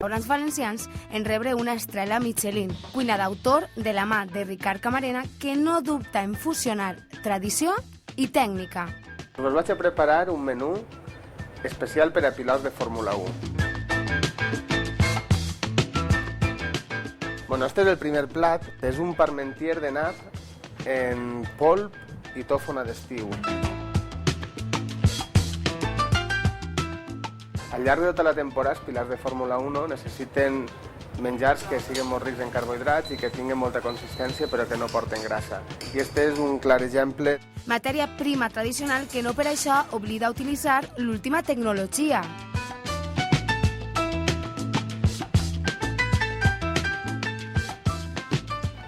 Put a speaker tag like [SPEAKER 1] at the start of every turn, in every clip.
[SPEAKER 1] restaurants valencians en rebre una estrella Michelin, cuina d'autor de la mà de Ricard Camarena, que no dubta en fusionar tradició i tècnica.
[SPEAKER 2] Us vaig a preparar un menú especial per a pilots de Fórmula 1. Bueno, este és el primer plat, és un parmentier de nap en polp i tòfona d'estiu. Al llarg de tota la temporada, els pilars de Fórmula 1 necessiten menjars que siguin molt rics en carbohidrats i que tinguin molta consistència però que no porten grassa. I este és un clar exemple.
[SPEAKER 1] Matèria prima tradicional que no per això oblida utilitzar l'última tecnologia.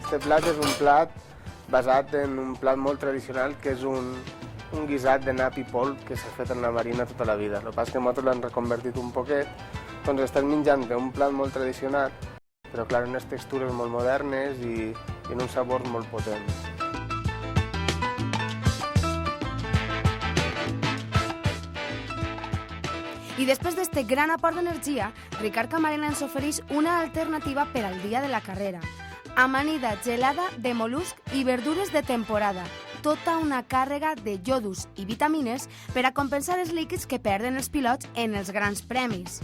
[SPEAKER 2] Este plat és un plat basat en un plat molt tradicional que és un guisat de nap i polp que s'ha fet en la marina tota la vida. El que passa és que nosaltres l'hem reconvertit un poquet, doncs estem menjant un plat molt tradicional, però clar, unes textures molt modernes i en uns sabors molt potents.
[SPEAKER 1] I després d'este gran aport d'energia, Ricard Camarena ens ofereix una alternativa per al dia de la carrera. Amanida gelada de mol·lusc i verdures de temporada. Tota una càrrega de iodus i vitamines per a compensar els líquids que perden els pilots en els grans premis.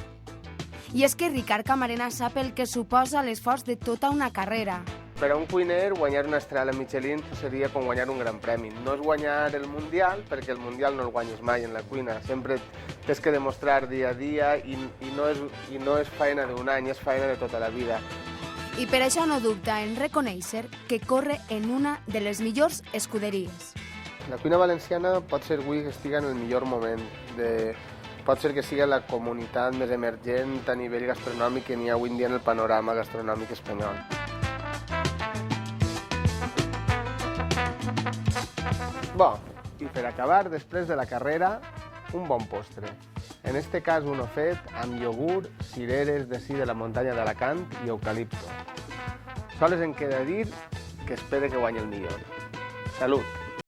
[SPEAKER 1] I és que Ricard Camarena sap el que suposa l'esforç de tota una carrera.
[SPEAKER 2] Per a un cuiner, guanyar una estrella Michelin seria com guanyar un gran premi. No és guanyar el Mundial, perquè el Mundial no el guanyes mai en la cuina. Sempre tens que demostrar dia a dia i no és feina d'un any, és feina de tota la vida.
[SPEAKER 1] I per això no dubta en reconèixer que corre en una de les millors escuderies.
[SPEAKER 2] La cuina valenciana pot ser avui que estigui en el millor moment. Pot ser que sigui la comunitat més emergent a nivell gastronòmic que n'hi ha avui en dia en el panorama gastronòmic espanyol. Bo, i per acabar, després de la carrera, un bon postre. En este cas, uno fet amb iogurt, cireres d'ací de la muntanya d'Alacant i eucalipto. Sols em queda dir que espere que guanyi el millor. Salut!